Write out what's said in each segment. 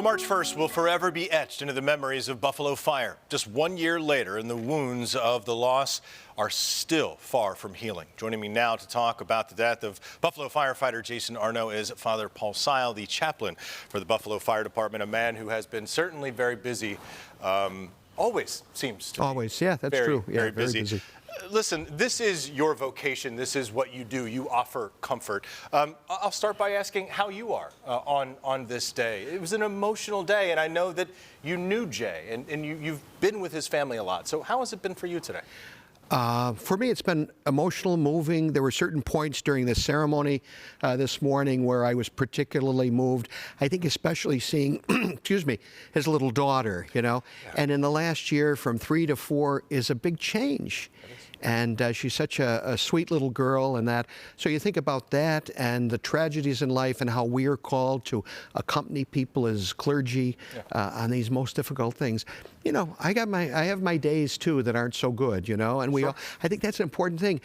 March 1st will forever be etched into the memories of Buffalo Fire. Just 1 year later, and the wounds of the loss are still far from healing. Joining me now to talk about the death of Buffalo firefighter Jason Arno is Father Paul Sile, the chaplain for the Buffalo Fire Department, a man who has been certainly very busy, always seems to be. Yeah, that's true. Yeah, very busy. Listen, this is your vocation. This is what you do. You offer comfort. I'll start by asking how you are on this day. It was an emotional day, and I know that you knew Jay, and you've been with his family a lot. So how has it been for you today? For me, it's been emotional, moving. There were certain points during the ceremony this morning where I was particularly moved. I think especially seeing, excuse me, his little daughter, you know. Yeah. And in the last year, from 3 to 4 is a big change. And she's such a sweet little girl and that. So you think about that and the tragedies in life and how we are called to accompany people as clergy on these most difficult things. You know, I have my days too that aren't so good, you know, and I think that's an important thing.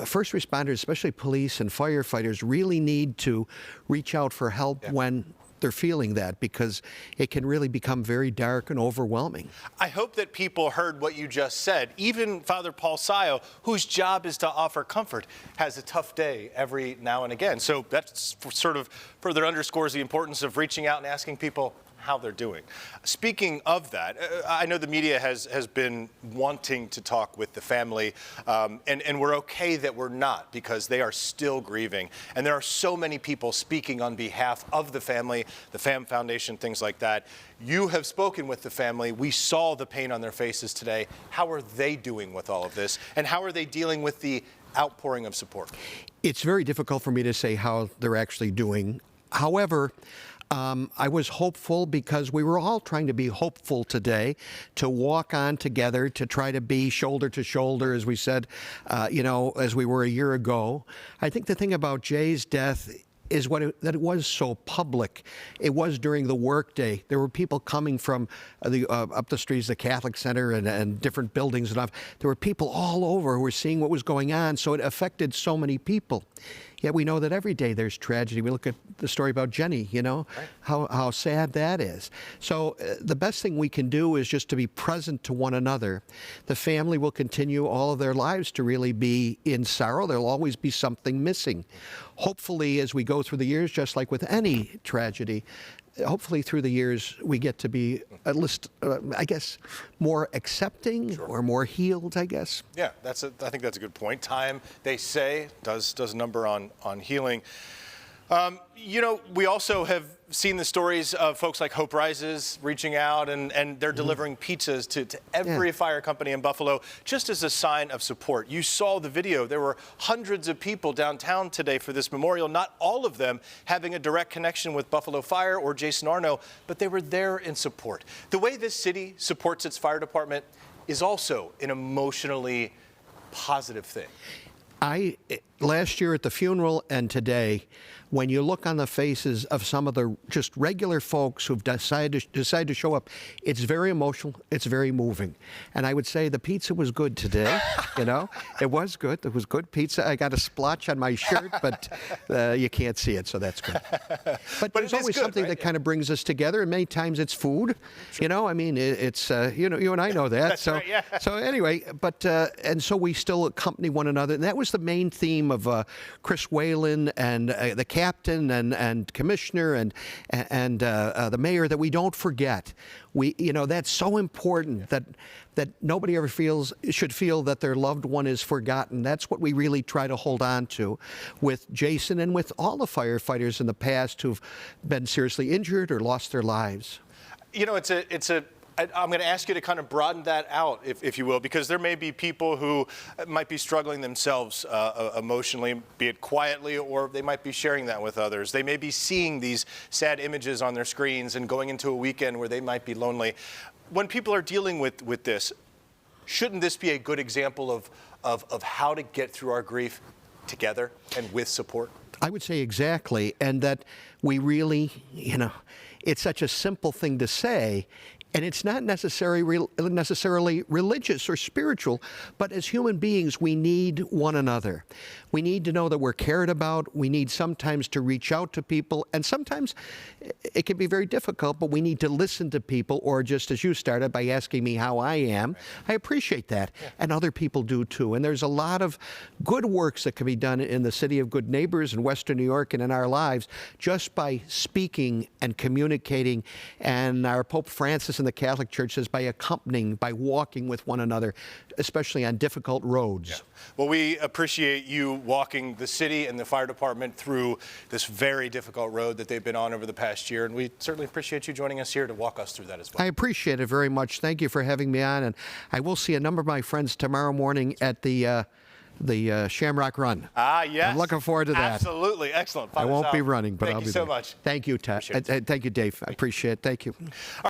First responders, especially police and firefighters, really need to reach out for help when they're feeling that, because it can really become very dark and overwhelming. I hope that people heard what you just said. Even Father Paul Sile, whose job is to offer comfort, has a tough day every now and again. So that sort of further underscores the importance of reaching out and asking people how they're doing. Speaking of that, I know the media has been wanting to talk with the family, and we're okay that we're not, because they are still grieving. And there are so many people speaking on behalf of the family, the FAM Foundation, things like that. You have spoken with the family. We saw the pain on their faces today. How are they doing with all of this? And how are they dealing with the outpouring of support? It's very difficult for me to say how they're actually doing. However, I was hopeful because we were all trying to be hopeful today, to walk on together, to try to be shoulder to shoulder, as we said, you know, as we were a year ago. I think the thing about Jay's death is that it was so public. It was during the workday. There were people coming from up the streets, the Catholic Center and different buildings and stuff. There were people all over who were seeing what was going on, so it affected so many people. Yet we know that every day there's tragedy. We look at the story about Jenny, you know, how sad that is. So the best thing we can do is just to be present to one another. The family will continue all of their lives to really be in sorrow. There'll always be something missing. Hopefully, as we go through the years, just like with any tragedy, hopefully through the years we get to be at least, I guess, more accepting or more healed, I guess. Yeah, I think that's a good point. Time, they say, does a number on healing. You know, we also have seen the stories of folks like Hope Rises reaching out, and they're delivering pizzas to every fire company in Buffalo just as a sign of support. You saw the video. There were hundreds of people downtown today for this memorial, not all of them having a direct connection with Buffalo Fire or Jason Arno, but they were there in support. The way this city supports its fire department is also an emotionally positive thing. Last year at the funeral and today, when you look on the faces of some of the just regular folks who've decided to show up, it's very emotional, it's very moving. And I would say the pizza was good today, you know? It was good. It was good pizza. I got a splotch on my shirt, but you can't see it, so that's good. But there's always something that kind of brings us together, and many times it's food. You know, I mean, it's, you know, you and I know that. That's right, yeah. So anyway, but, and so we still accompany one another. And that was the main theme of Chris Whalen and the captain and commissioner and the mayor, that we don't forget. You know, that's so important that nobody ever should feel that their loved one is forgotten. That's what we really try to hold on to with Jason and with all the firefighters in the past who've been seriously injured or lost their lives. You know, I'm going to ask you to kind of broaden that out, if you will, because there may be people who might be struggling themselves emotionally, be it quietly, or they might be sharing that with others. They may be seeing these sad images on their screens and going into a weekend where they might be lonely. When people are dealing with this, shouldn't this be a good example of how to get through our grief together and with support? I would say exactly, and that we really, you know, it's such a simple thing to say, And it's not necessarily religious or spiritual, but as human beings, we need one another. We need to know that we're cared about. We need sometimes to reach out to people. And sometimes it can be very difficult, but we need to listen to people, or just as you started by asking me how I am. I appreciate that. Yeah. And other people do too. And there's a lot of good works that can be done in the City of Good Neighbors in Western New York and in our lives just by speaking and communicating. And our Pope Francis in the Catholic Church says by accompanying, by walking with one another, especially on difficult roads. Yeah. Well, we appreciate you walking the city and the fire department through this very difficult road that they've been on over the past year, and we certainly appreciate you joining us here to walk us through that as well. I appreciate it very much. Thank you for having me on, and I will see a number of my friends tomorrow morning at the Shamrock Run. Ah, yes. I'm looking forward to that. Absolutely. Excellent. I won't be running, but I'll be there. Thank you so much. Thank you, Todd. Thank you, Dave. I appreciate it. Thank you.